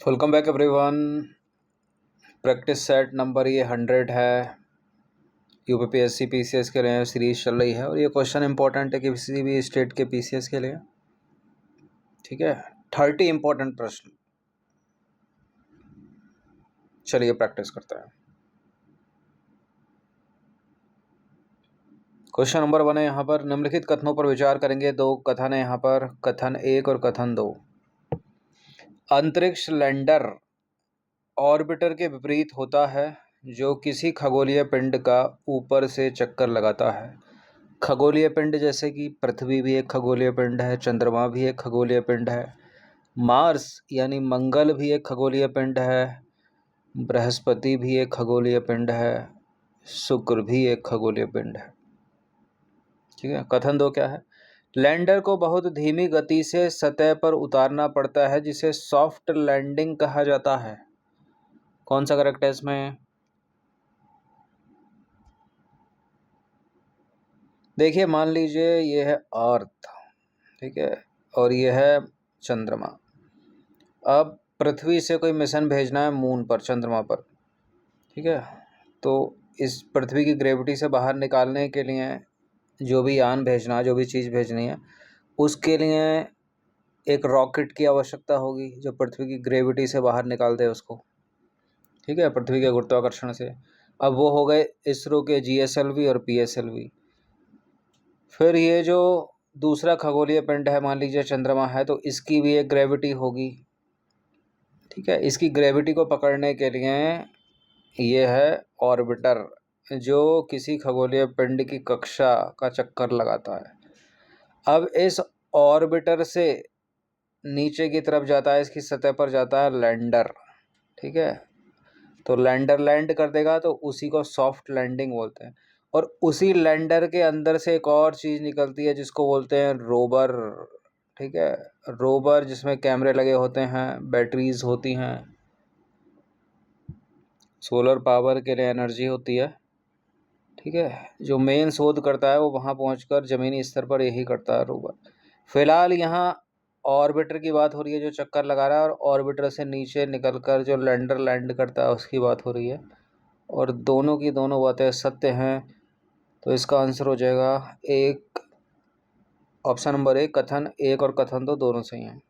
Welcome back everyone. Practice set number ये 100 है। UPPSC PCS के लिए सीरीज चल रही है और ये क्वेश्चन इंपॉर्टेंट है कि किसी भी स्टेट के पीसीएस के लिए। ठीक है, 30 इंपॉर्टेंट प्रश्न। चलिए प्रैक्टिस करते हैं। क्वेश्चन नंबर 1 है यहाँ पर, निम्नलिखित कथनों पर विचार करेंगे। दो कथन है यहाँ पर, कथन 1 और कथन 2। अंतरिक्ष लैंडर ऑर्बिटर के विपरीत होता है जो किसी खगोलीय पिंड का ऊपर से चक्कर लगाता है। खगोलीय पिंड जैसे कि पृथ्वी भी एक खगोलीय पिंड है, चंद्रमा भी एक खगोलीय पिंड है, मार्स यानी मंगल भी एक खगोलीय पिंड है, बृहस्पति भी एक खगोलीय पिंड है, शुक्र भी एक खगोलीय पिंड है। ठीक है। कथन 2 क्या है? लैंडर को बहुत धीमी गति से सतह पर उतारना पड़ता है जिसे सॉफ्ट लैंडिंग कहा जाता है। कौन सा करेक्ट है इसमें? देखिए, मान लीजिए ये है अर्थ, ठीक है, और ये है चंद्रमा। अब पृथ्वी से कोई मिशन भेजना है मून पर, चंद्रमा पर, ठीक है। तो इस पृथ्वी की ग्रेविटी से बाहर निकालने के लिए जो भी यान भेजना है, जो भी चीज़ भेजनी है, उसके लिए एक रॉकेट की आवश्यकता होगी जो पृथ्वी की ग्रेविटी से बाहर निकाल दे उसको, ठीक है, पृथ्वी के गुरुत्वाकर्षण से। अब वो हो गए इसरो के GSLV और PSLV। फिर ये जो दूसरा खगोलीय पिंड है, मान लीजिए चंद्रमा है, तो इसकी भी एक ग्रेविटी होगी, ठीक है। इसकी ग्रेविटी को पकड़ने के लिए ये है ऑर्बिटर जो किसी खगोलीय पिंड की कक्षा का चक्कर लगाता है। अब इस ऑर्बिटर से नीचे की तरफ जाता है, इसकी सतह पर जाता है लैंडर, ठीक है। तो लैंडर लैंड कर देगा तो उसी को सॉफ्ट लैंडिंग बोलते हैं। और उसी लैंडर के अंदर से एक और चीज़ निकलती है जिसको बोलते हैं रोबर, ठीक है। रोबर जिसमें कैमरे लगे होते हैं, बैटरीज होती हैं, सोलर पावर के लिए एनर्जी होती है, ठीक है। जो मेन शोध करता है वो वहाँ पहुँचकर ज़मीनी स्तर पर यही करता है रोबर। फिलहाल यहाँ ऑर्बिटर की बात हो रही है जो चक्कर लगा रहा है, और ऑर्बिटर से नीचे निकलकर जो लैंडर लैंड करता है उसकी बात हो रही है, और दोनों की दोनों बातें सत्य हैं। तो इसका आंसर हो जाएगा एक, ऑप्शन नंबर 1, कथन 1 और कथन 2 दोनों सही हैं।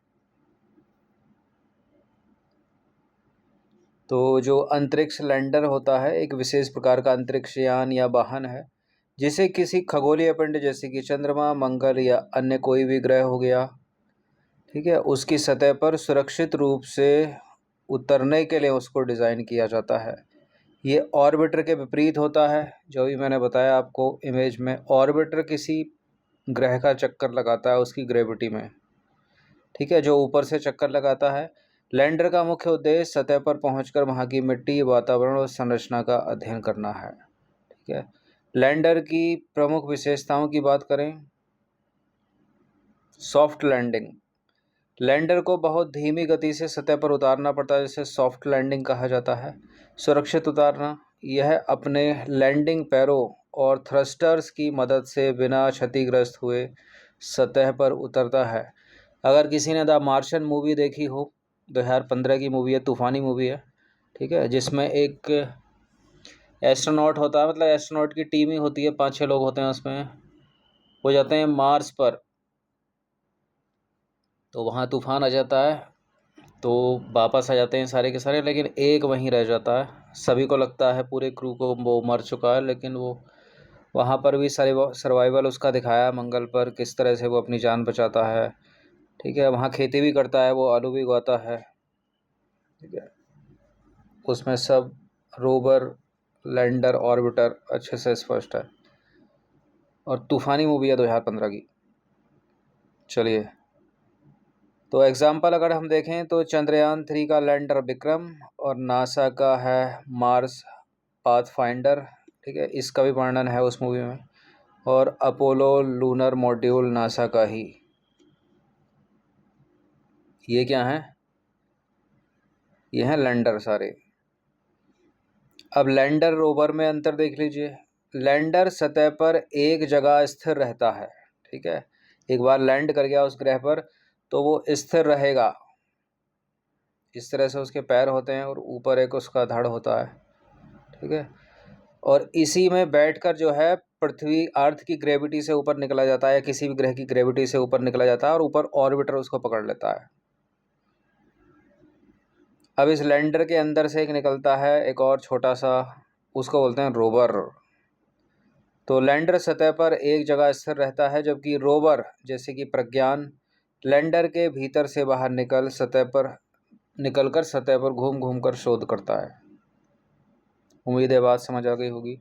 तो जो अंतरिक्ष लैंडर होता है एक विशेष प्रकार का अंतरिक्ष यान या वाहन है जिसे किसी खगोलीय पिंड जैसे कि चंद्रमा, मंगल या अन्य कोई भी ग्रह हो गया, ठीक है, उसकी सतह पर सुरक्षित रूप से उतरने के लिए उसको डिज़ाइन किया जाता है। ये ऑर्बिटर के विपरीत होता है, जो भी मैंने बताया आपको इमेज में। ऑर्बिटर किसी ग्रह का चक्कर लगाता है उसकी ग्रेविटी में, ठीक है, जो ऊपर से चक्कर लगाता है। लैंडर का मुख्य उद्देश्य सतह पर पहुंचकर वहां की मिट्टी, वातावरण और संरचना का अध्ययन करना है, ठीक है। लैंडर की प्रमुख विशेषताओं की बात करें, सॉफ्ट लैंडिंग। लैंडर को बहुत धीमी गति से सतह पर उतारना पड़ता है जिसे सॉफ्ट लैंडिंग कहा जाता है। सुरक्षित उतारना, यह अपने लैंडिंग पैरों और थ्रस्टर्स की मदद से बिना क्षतिग्रस्त हुए सतह पर उतरता है। अगर किसी ने द मार्शियन मूवी देखी हो, 2015 की मूवी है, तूफ़ानी मूवी है, ठीक है, जिसमें एक एस्ट्रोनॉट होता है, मतलब एस्ट्रोनॉट की टीम ही होती है, 5-6 लोग होते हैं उसमें, वो जाते हैं मार्स पर, तो वहाँ तूफ़ान आ जाता है, तो वापस आ जाते हैं सारे के सारे, लेकिन एक वहीं रह जाता है। सभी को लगता है, पूरे क्रू को, वो मर चुका है, लेकिन वो वहाँ पर भी सर्वाइवल उसका दिखाया, मंगल पर किस तरह से वो अपनी जान बचाता है, ठीक है। वहाँ खेती भी करता है, वो आलू भी उगाता है, ठीक है। उसमें सब रोवर, लैंडर, ऑर्बिटर अच्छे से स्पष्ट है, और तूफ़ानी मूवी है 2015 की। चलिए, तो एग्जाम्पल अगर हम देखें तो चंद्रयान 3 का लैंडर विक्रम और नासा का है मार्स पाथफाइंडर, ठीक है, इसका भी वर्णन है उस मूवी में। और अपोलो लूनर मॉड्यूल नासा का ही, ये क्या है? ये हैं लैंडर सारे। अब लैंडर रोवर में अंतर देख लीजिए। लैंडर सतह पर एक जगह स्थिर रहता है, ठीक है। एक बार लैंड कर गया उस ग्रह पर तो वो स्थिर रहेगा, इस तरह से उसके पैर होते हैं और ऊपर एक उसका धड़ होता है, ठीक है। और इसी में बैठकर जो है पृथ्वी अर्थ की ग्रेविटी से ऊपर निकला जाता है, या किसी भी ग्रह की ग्रेविटी से ऊपर निकला जाता है, और ऊपर ऑर्बिटर उसको पकड़ लेता है। अब इस लैंडर के अंदर से एक निकलता है एक और छोटा सा, उसको बोलते हैं रोवर। तो लैंडर सतह पर एक जगह स्थिर रहता है, जबकि रोवर जैसे कि प्रज्ञान लैंडर के भीतर से बाहर निकलकर सतह पर घूम घूम कर शोध करता है। उम्मीद है बात समझ आ गई होगी।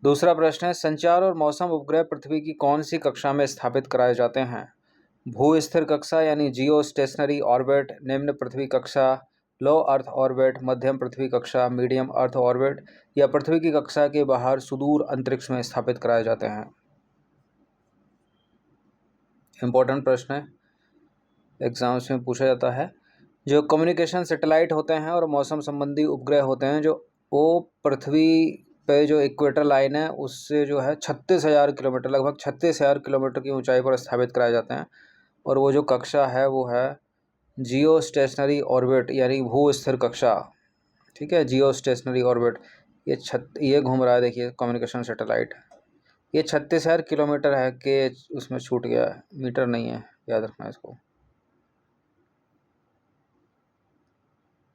दूसरा प्रश्न है, संचार और मौसम उपग्रह पृथ्वी की कौन सी कक्षा में स्थापित कराए जाते हैं? भू स्थिर कक्षा यानी जियो स्टेशनरी ऑर्बिट, निम्न पृथ्वी कक्षा, लो अर्थ ऑर्बिट, मध्यम पृथ्वी कक्षा, मीडियम अर्थ ऑर्बिट, या पृथ्वी की कक्षा के बाहर सुदूर अंतरिक्ष में स्थापित कराए जाते हैं? इंपॉर्टेंट प्रश्न है, एग्जाम्स में पूछा जाता है। जो कम्युनिकेशन सैटेलाइट होते हैं और मौसम संबंधी उपग्रह होते हैं, जो वो पृथ्वी पे जो इक्वेटर लाइन है उससे जो है 36,000 किलोमीटर, लगभग 36,000 किलोमीटर की ऊंचाई पर स्थापित कराए जाते हैं। और वो जो कक्षा है वो है जियो स्टेशनरी ऑर्बिट यानी भू स्थिर कक्षा, ठीक है। जियो स्टेशनरी ऑर्बिट ये घूम रहा है, देखिए कम्युनिकेशन सैटेलाइट। ये 36,000 किलोमीटर है कि उसमें छूट गया है, मीटर नहीं है, याद रखना इसको।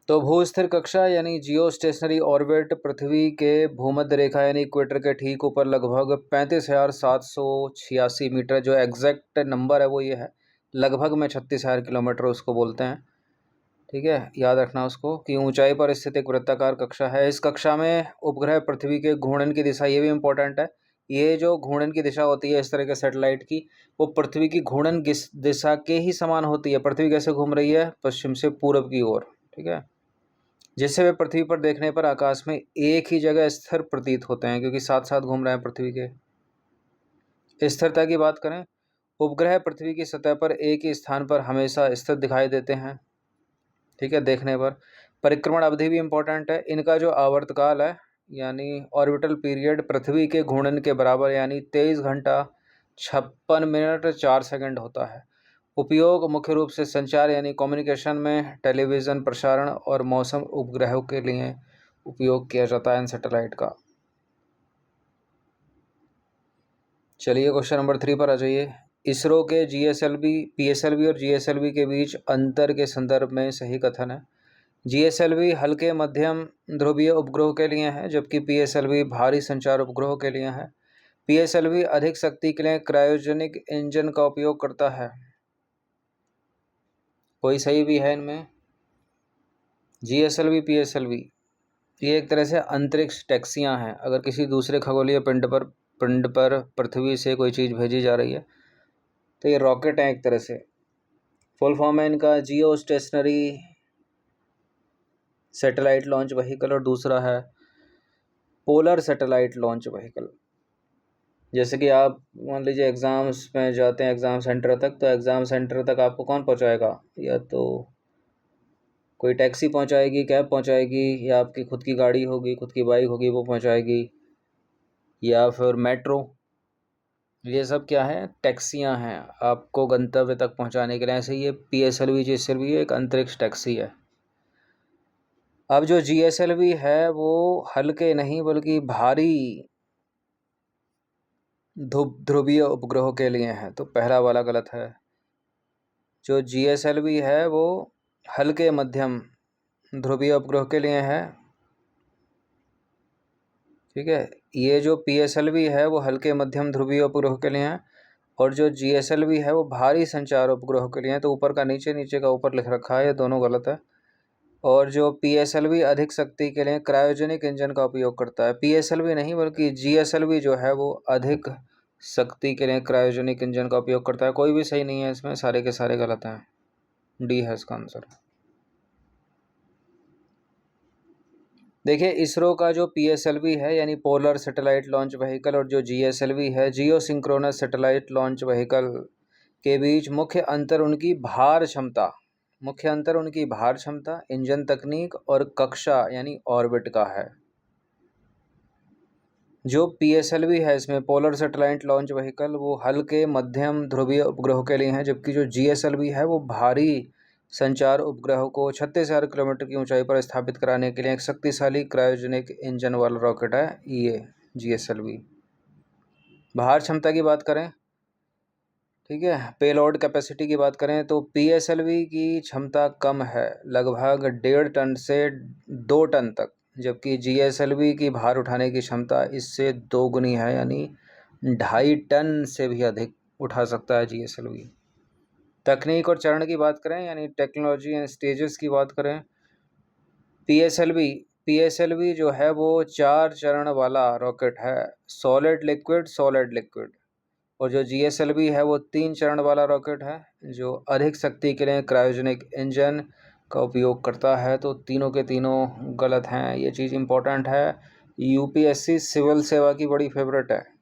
तो भू स्थिर कक्षा यानी जियो स्टेशनरी ऑर्बिट पृथ्वी के भूमध्य रेखा यानी इक्वेटर के ठीक ऊपर लगभग 35,786 मीटर, जो एग्जैक्ट नंबर है वो ये है, लगभग में 36,000 किलोमीटर उसको बोलते हैं, ठीक है। याद रखना उसको कि ऊंचाई पर स्थित एक वृत्ताकार कक्षा है। इस कक्षा में उपग्रह पृथ्वी के घूर्णन की दिशा, ये भी इम्पोर्टेंट है, ये जो घूर्णन की दिशा होती है इस तरह के सैटेलाइट की, वो पृथ्वी की घूर्णन दिशा के ही समान होती है। पृथ्वी कैसे घूम रही है? पश्चिम से पूर्व की ओर, ठीक है, जिससे वे पृथ्वी पर देखने पर आकाश में एक ही जगह स्थिर प्रतीत होते हैं, क्योंकि साथ साथ घूम रहे हैं पृथ्वी के। स्थिरता की बात करें, उपग्रह पृथ्वी की सतह पर एक ही स्थान पर हमेशा स्थिर दिखाई देते हैं, ठीक है, देखने पर। परिक्रमण अवधि भी इम्पोर्टेंट है, इनका जो आवर्तकाल है यानी ऑर्बिटल पीरियड पृथ्वी के घूर्णन के बराबर यानी 23 घंटा 56 मिनट 4 सेकंड होता है। उपयोग मुख्य रूप से संचार यानी कम्युनिकेशन में, टेलीविज़न प्रसारण और मौसम उपग्रहों के लिए उपयोग किया जाता है इन सैटेलाइट का। चलिए क्वेश्चन नंबर 3 पर आ जाइए। इसरो के पीएसएलवी और जीएसएलवी के बीच अंतर के संदर्भ में सही कथन है। जीएसएलवी हल्के मध्यम ध्रुवीय उपग्रहों के लिए है, जबकि पीएसएलवी भारी संचार उपग्रहों के लिए है। पीएसएलवी अधिक शक्ति के लिए क्रायोजेनिक इंजन का उपयोग करता है। कोई सही भी है इनमें? जीएसएलवी पीएसएलवी ये एक तरह से अंतरिक्ष टैक्सियां हैं। अगर किसी दूसरे खगोलीय पिंड पर पृथ्वी से कोई चीज़ भेजी जा रही है तो ये रॉकेट है एक तरह से। फुल फॉर्म है इनका जियो स्टेशनरी सैटेलाइट लॉन्च व्हीकल, और दूसरा है पोलर सैटेलाइट लॉन्च व्हीकल। जैसे कि आप मान लीजिए एग्ज़ाम्स में जाते हैं एग्ज़ाम सेंटर तक, तो एग्ज़ाम सेंटर तक आपको कौन पहुंचाएगा? या तो कोई टैक्सी पहुंचाएगी, कैब पहुंचाएगी, या आपकी खुद की गाड़ी होगी, खुद की बाइक होगी वो पहुंचाएगी, या फिर मेट्रो। ये सब क्या है? टैक्सियां हैं आपको गंतव्य तक पहुंचाने के लिए। ऐसे ये पीएसएलवी जीएसएलवी एक अंतरिक्ष टैक्सी है। अब जो जीएसएलवी है वो हल्के नहीं बल्कि भारी ध्रुवीय उपग्रहों के लिए है, तो पहला वाला गलत है। जो जीएसएलवी है वो हल्के मध्यम ध्रुवीय उपग्रह के लिए है, ठीक है। ये जो पीएसएलवी है वो हल्के मध्यम ध्रुवीय उपग्रह के लिए है, और जो जीएसएलवी है वो भारी संचार उपग्रह के लिए है। तो ऊपर का नीचे, नीचे का ऊपर लिख रखा है, ये दोनों गलत है। और जो पीएसएलवी अधिक शक्ति के लिए क्रायोजेनिक इंजन का उपयोग करता है। पीएसएलवी नहीं बल्कि जीएसएलवी जो है वो अधिक शक्ति के लिए क्रायोजेनिक इंजन का उपयोग करता है। कोई भी सही नहीं है इसमें, सारे के सारे गलत हैं। डी है इसका आंसर। देखिए इसरो का जो पीएसएलवी है यानी पोलर सैटेलाइट लॉन्च व्हीकल, और जो जीएसएलवी है जियो सिंक्रोनस सैटेलाइट लॉन्च व्हीकल के बीच मुख्य अंतर उनकी भार क्षमता, इंजन तकनीक और कक्षा यानी ऑर्बिट का है। जो पीएसएलवी है इसमें पोलर सैटेलाइट लॉन्च व्हीकल वो हल्के मध्यम ध्रुवीय उपग्रहों के लिए है, जबकि जो जीएसएलवी है वो भारी संचार उपग्रह को 36,000 किलोमीटर की ऊंचाई पर स्थापित कराने के लिए एक शक्तिशाली क्रायोजेनिक इंजन वाला रॉकेट है ये GSLV। भार क्षमता की बात करें, ठीक है, पेलोड कैपेसिटी की बात करें तो PSLV की क्षमता कम है, लगभग 1.5 टन से 2 टन तक, जबकि GSLV की भार उठाने की क्षमता इससे 2 गुनी है, यानी 2.5 टन से भी अधिक उठा सकता है GSLV। तकनीक और चरण की बात करें, यानी टेक्नोलॉजी एंड स्टेजेस की बात करें, PSLV जो है वो 4 चरण वाला रॉकेट है, सॉलिड लिक्विड, और जो GSLV है वो 3 चरण वाला रॉकेट है जो अधिक शक्ति के लिए क्रायोजेनिक इंजन का उपयोग करता है। तो तीनों के तीनों गलत हैं, ये चीज़ इम्पोर्टेंट है, UPSC सिविल सेवा की बड़ी फेवरेट है।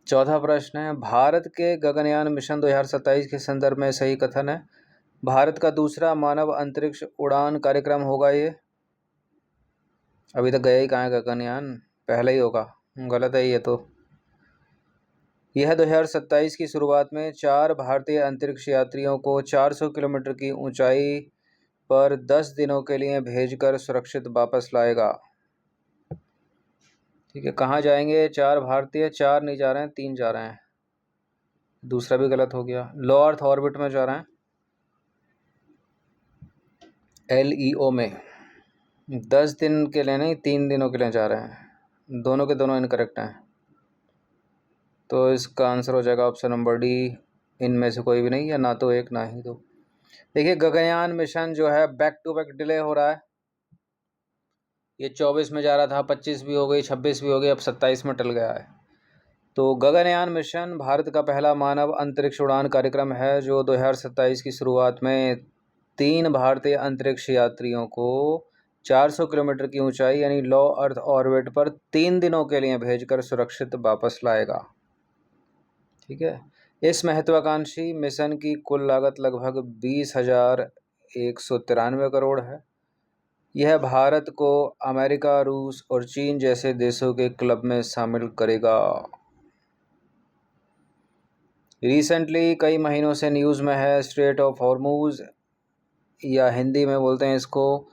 चौथा प्रश्न है, भारत के गगनयान मिशन 2027 के संदर्भ में सही कथन है। भारत का दूसरा मानव अंतरिक्ष उड़ान कार्यक्रम होगा ये। अभी तक गया ही कहाँ है गगनयान, पहले ही होगा, गलत है ये तो। यह 2027 की शुरुआत में 4 भारतीय अंतरिक्ष यात्रियों को 400 किलोमीटर की ऊंचाई पर 10 दिनों के लिए भेजकर सुरक्षित वापस लाएगा। ठीक है, कहाँ जाएंगे 4 भारतीय? 4 नहीं जा रहे हैं, 3 जा रहे हैं, दूसरा भी गलत हो गया। लो अर्थ ऑर्बिट में जा रहे हैं, LEO में। 10 दिन के लिए नहीं, 3 दिनों के लिए जा रहे हैं, दोनों के दोनों इनकरेक्ट हैं। तो इसका आंसर हो जाएगा ऑप्शन नंबर डी, इनमें से कोई भी नहीं, या ना तो एक ना ही दो। देखिए, गगनयान मिशन जो है बैक टू बैक डिले हो रहा है। ये 24 में जा रहा था, 25 भी हो गई, 26 भी हो गई, अब 27 में टल गया है। तो गगनयान मिशन भारत का पहला मानव अंतरिक्ष उड़ान कार्यक्रम है जो 2027 की शुरुआत में 3 भारतीय अंतरिक्ष यात्रियों को 400 किलोमीटर की ऊंचाई यानी लो अर्थ ऑर्बिट पर 3 दिनों के लिए भेजकर सुरक्षित वापस लाएगा। ठीक है, इस महत्वाकांक्षी मिशन की कुल लागत लगभग 20,193 करोड़ है। यह भारत को अमेरिका, रूस और चीन जैसे देशों के क्लब में शामिल करेगा। रिसेंटली कई महीनों से न्यूज़ में है स्ट्रेट ऑफ हॉर्मूज, या हिंदी में बोलते हैं इसको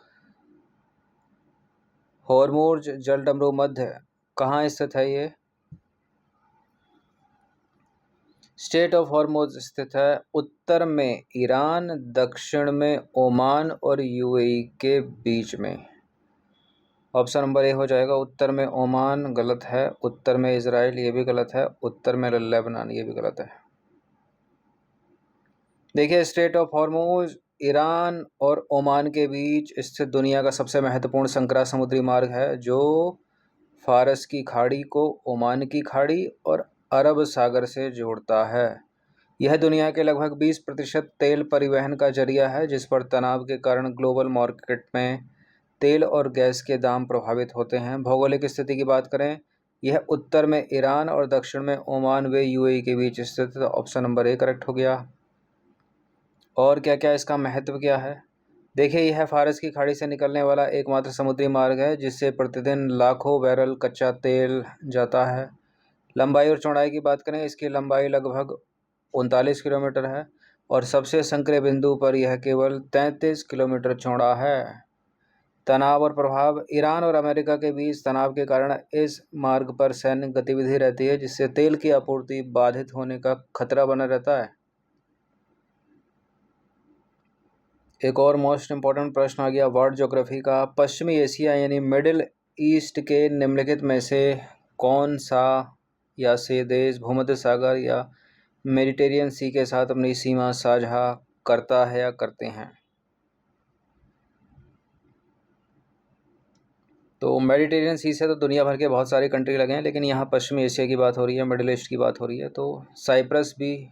हॉर्मूज जलडमरू मध्य, कहाँ स्थित है ये? स्टेट ऑफ हॉर्मूज स्थित है उत्तर में ईरान, दक्षिण में ओमान और UAE के बीच में। ऑप्शन नंबर ए हो जाएगा। उत्तर में ओमान गलत है, उत्तर में इजराइल ये भी गलत है, उत्तर में लेबनान ये भी गलत है। देखिए, स्ट्रेट ऑफ हॉर्मूज ईरान और ओमान के बीच स्थित दुनिया का सबसे महत्वपूर्ण संकरा समुद्री मार्ग है जो फारस की खाड़ी को ओमान की खाड़ी और अरब सागर से जोड़ता है। यह दुनिया के लगभग 20% तेल परिवहन का जरिया है, जिस पर तनाव के कारण ग्लोबल मार्केट में तेल और गैस के दाम प्रभावित होते हैं। भौगोलिक स्थिति की बात करें, यह उत्तर में ईरान और दक्षिण में ओमान व UAE के बीच स्थित। ऑप्शन नंबर ए करेक्ट हो गया। और क्या क्या इसका महत्व क्या है? देखिए, यह फारस की खाड़ी से निकलने वाला एकमात्र समुद्री मार्ग है जिससे प्रतिदिन लाखों बैरल कच्चा तेल जाता है। लंबाई और चौड़ाई की बात करें, इसकी लंबाई लगभग 39 किलोमीटर है और सबसे संकरे बिंदु पर यह केवल 33 किलोमीटर चौड़ा है। तनाव और प्रभाव, ईरान और अमेरिका के बीच तनाव के कारण इस मार्ग पर सैन्य गतिविधि रहती है जिससे तेल की आपूर्ति बाधित होने का खतरा बना रहता है। एक और मोस्ट इम्पॉर्टेंट प्रश्न आ गया वर्ल्ड ज्योग्राफी का। पश्चिमी एशिया यानी मिडिल ईस्ट के निम्नलिखित में से कौन सा या से देश भूमध्य सागर या मेडिटेरियन सी के साथ अपनी सीमा साझा करता है या करते हैं? तो मेडिटेरियन सी से तो दुनिया भर के बहुत सारे कंट्री लगे हैं, लेकिन यहाँ पश्चिमी एशिया की बात हो रही है, मिडिल ईस्ट की बात हो रही है। तो साइप्रस भी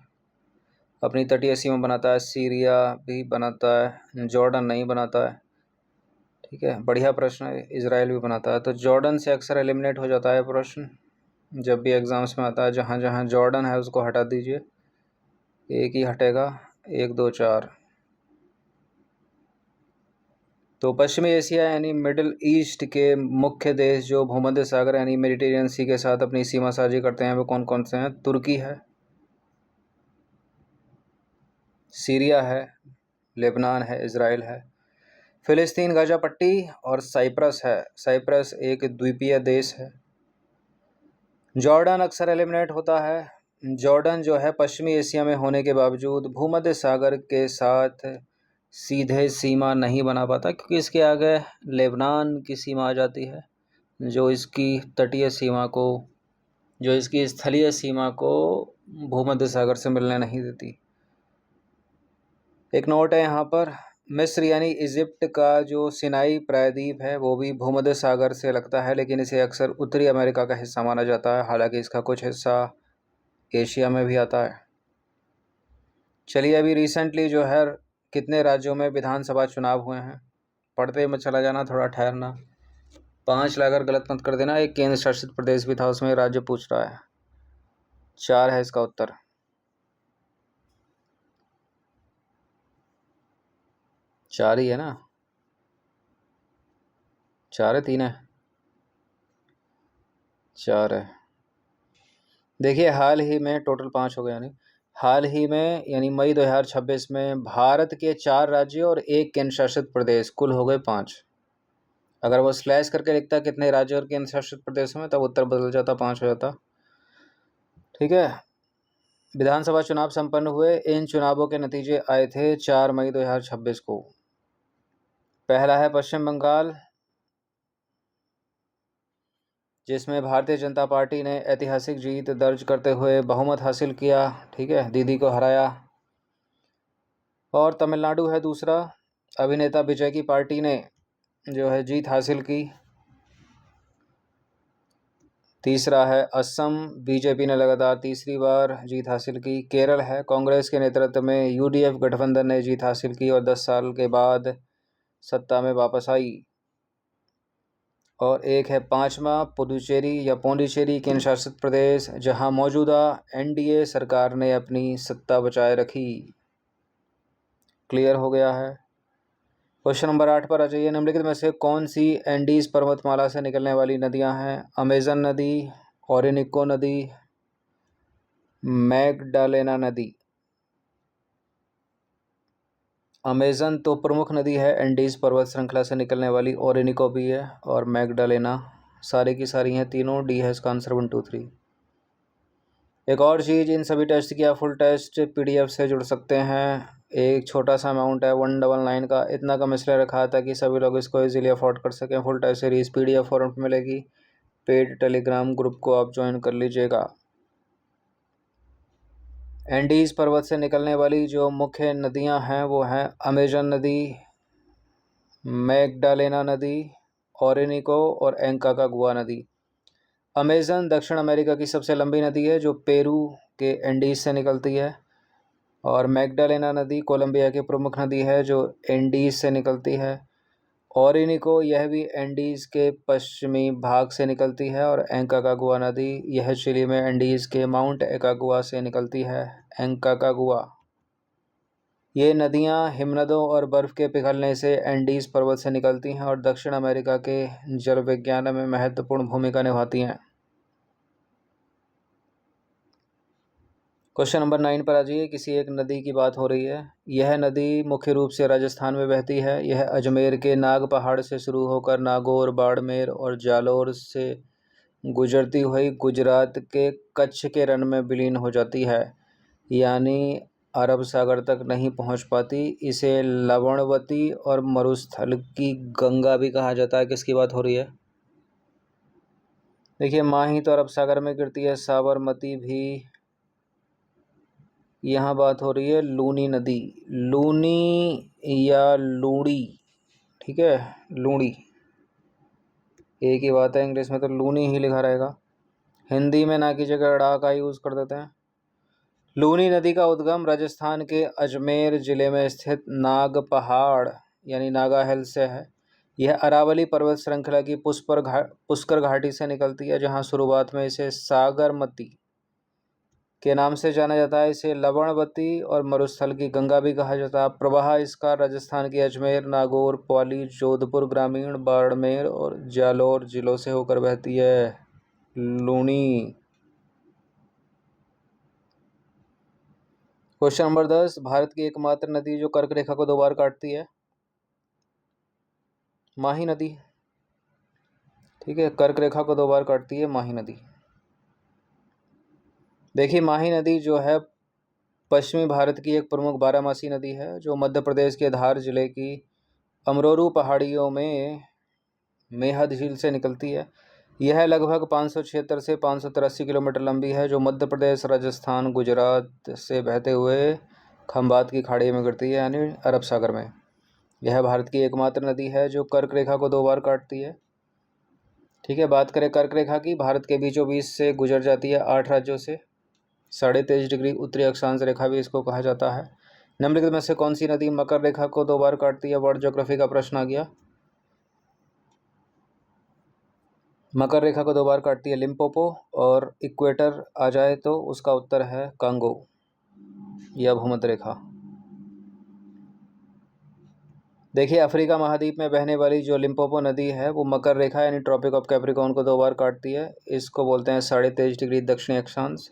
अपनी तटीय सीमा बनाता है, सीरिया भी बनाता है, जॉर्डन नहीं बनाता है। ठीक है, बढ़िया प्रश्न है। इजराइल भी बनाता है। तो जॉर्डन से अक्सर एलिमिनेट हो जाता है प्रश्न जब भी एग्जाम्स में आता है। जहाँ जहाँ जॉर्डन है उसको हटा दीजिए, एक ही हटेगा, 1 2 4। तो पश्चिमी एशिया यानी मिडिल ईस्ट के मुख्य देश जो भूमध्य सागर यानी मेडिटेरियन सी के साथ अपनी सीमा साझी करते हैं वो कौन कौन से हैं? तुर्की है, सीरिया है, लेबनान है, इज़राइल है, फ़िलिस्तीन, गाज़ा पट्टी और साइप्रस है। साइप्रस एक द्वीपीय देश है। जॉर्डन अक्सर एलिमिनेट होता है। जॉर्डन जो है पश्चिमी एशिया में होने के बावजूद भूमध्य सागर के साथ सीधे सीमा नहीं बना पाता, क्योंकि इसके आगे लेबनान की सीमा आ जाती है, जो इसकी तटीय सीमा को, जो इसकी स्थलीय सीमा को भूमध्य सागर से मिलने नहीं देती। एक नोट है यहाँ पर, मिस्र यानी इजिप्ट का जो सिनाई प्रायद्वीप है वो भी भूमध्य सागर से लगता है, लेकिन इसे अक्सर उत्तरी अमेरिका का हिस्सा माना जाता है, हालांकि इसका कुछ हिस्सा एशिया में भी आता है। चलिए, अभी रिसेंटली जो है कितने राज्यों में विधानसभा चुनाव हुए हैं, पढ़ते मत चला जाना, थोड़ा ठहरना, 5 लाकर गलत मत कर देना। एक केंद्र शासित प्रदेश भी था, उसमें राज्य पूछ रहा है। 4 है इसका उत्तर। चार ही है ना? 4 है, 3 है? 4 है। देखिए, हाल ही में टोटल 5 हो गया, यानी हाल ही में यानी मई 2026 में भारत के 4 राज्य और एक केंद्र शासित प्रदेश, कुल हो गए 5। अगर वो स्लैश करके लिखता कितने राज्य और केंद्र शासित प्रदेशों में, तब उत्तर बदल जाता, 5 हो जाता। ठीक है। विधानसभा चुनाव संपन्न हुए। इन चुनावों के नतीजे आए थे 4 मई 2026 को। पहला है पश्चिम बंगाल, जिसमें भारतीय जनता पार्टी ने ऐतिहासिक जीत दर्ज करते हुए बहुमत हासिल किया। ठीक है, दीदी को हराया। और तमिलनाडु है दूसरा, अभिनेता विजय की पार्टी ने जो है जीत हासिल की। तीसरा है असम, बीजेपी ने लगातार तीसरी बार जीत हासिल की। केरल है, कांग्रेस के नेतृत्व में यूडीएफ गठबंधन ने जीत हासिल की और 10 साल के बाद सत्ता में वापस आई। और एक है पांचवा, पुदुचेरी या पौंडीचेरी केंद्र शासित प्रदेश, जहां मौजूदा एनडीए सरकार ने अपनी सत्ता बचाए रखी। क्लियर हो गया है। क्वेश्चन नंबर 8 पर आ जाइए। निम्नलिखित में से कौन सी एंडीज पर्वतमाला से निकलने वाली नदियां हैं? अमेजन नदी, ओरिनिको नदी, मैगडालेना नदी। अमेजन तो प्रमुख नदी है एंडीज पर्वत श्रृंखला से निकलने वाली, ओरिनिको भी है और मैगडालेना, सारी की सारी हैं तीनों। डी है इसका आंसर, 1 2 3। एक और चीज़, इन सभी टेस्ट की आप फुल टेस्ट पीडीएफ से जुड़ सकते हैं। एक छोटा सा अमाउंट है 199 का, इतना कम इसलिए रखा था कि सभी लोग इसको इजीली अफोर्ड कर सकें। Full test series PDF format में मिलेगी। पेड टेलीग्राम ग्रुप को आप ज्वाइन कर लीजिएगा। एंडीज पर्वत से निकलने वाली जो मुख्य नदियां हैं वो हैं अमेजन नदी, मैगडालेना नदी, ओरिनिको और एंकाकागुआ नदी। अमेजन दक्षिण अमेरिका की सबसे लंबी नदी है जो पेरू के एंडीज से निकलती है, और मैगडालेना नदी कोलंबिया की प्रमुख नदी है जो एंडीज से निकलती है। ओरिनिको यह भी एंडीज के पश्चिमी भाग से निकलती है, और एंकाकागुआ नदी यह चिली में एंडीज के माउंट एकागुआ से निकलती है। एंकाकागुआ। ये नदियाँ हिमनदों और बर्फ़ के पिघलने से एंडीज पर्वत से निकलती हैं और दक्षिण अमेरिका के जल विज्ञान में महत्वपूर्ण भूमिका निभाती हैं। क्वेश्चन नंबर 9 पर आ जाइए। किसी एक नदी की बात हो रही है। यह नदी मुख्य रूप से राजस्थान में बहती है। यह अजमेर के नाग पहाड़ से शुरू होकर नागौर, बाड़मेर और जालौर से गुजरती हुई गुजरात के कच्छ के रण में विलीन हो जाती है, यानी अरब सागर तक नहीं पहुंच पाती। इसे लवणवती और मरुस्थल की गंगा भी कहा जाता है। किसकी बात हो रही है? देखिए, माही तो अरब सागर में गिरती है, साबरमती भी। यहाँ बात हो रही है लूनी नदी, लूनी या लूड़ी। ठीक है, लूड़ी एक ही बात है। इंग्लिश में तो लूनी ही लिखा रहेगा, हिंदी में ना की जगह ड़ा का यूज़ कर देते हैं। लूनी नदी का उद्गम राजस्थान के अजमेर ज़िले में स्थित नाग पहाड़ यानी नागा हिल से है। यह अरावली पर्वत श्रृंखला की पुष्कर घाटी से निकलती है, जहाँ शुरुआत में इसे सागरमती के नाम से जाना जाता है। इसे लवणवती और मरुस्थल की गंगा भी कहा जाता है। प्रवाह इसका राजस्थान के अजमेर, नागौर, पाली, जोधपुर ग्रामीण, बाड़मेर और जालौर जिलों से होकर बहती है। लूनी। क्वेश्चन नंबर 10, भारत की एकमात्र नदी जो कर्क रेखा को 2 बार काटती है, माही नदी। ठीक है, कर्क रेखा को 2 बार काटती है माही नदी। देखिए, माही नदी जो है पश्चिमी भारत की एक प्रमुख बारहमासी नदी है, जो मध्य प्रदेश के धार जिले की अमरोरू पहाड़ियों में मेहद झील से निकलती है। यह लगभग 576 से 583 किलोमीटर लंबी है, जो मध्य प्रदेश, राजस्थान, गुजरात से बहते हुए खंबात की खाड़ी में गिरती है, यानी अरब सागर में। यह भारत की एकमात्र नदी है जो कर्क रेखा को 2 बार काटती है। ठीक है, बात करें कर्क रेखा की, भारत के बीचों बीच से गुजर जाती है 8 राज्यों से। 23.5 डिग्री उत्तरी अक्षांश रेखा भी इसको कहा जाता है। निम्नलिखित में से कौन सी नदी मकर रेखा को 2 बार काटती है? वर्ल्ड ज्योग्राफी का प्रश्न आ गया। मकर रेखा को 2 बार काटती है लिम्पोपो, और इक्वेटर आ जाए तो उसका उत्तर है कांगो या भूमध्य रेखा। देखिए, अफ्रीका महाद्वीप में बहने वाली जो लिम्पोपो नदी है वो मकर रेखा यानी ट्रॉपिक ऑफ कैप्रिकॉर्न को 2 बार काटती है। इसको बोलते हैं 23.5 डिग्री दक्षिणी अक्षांश।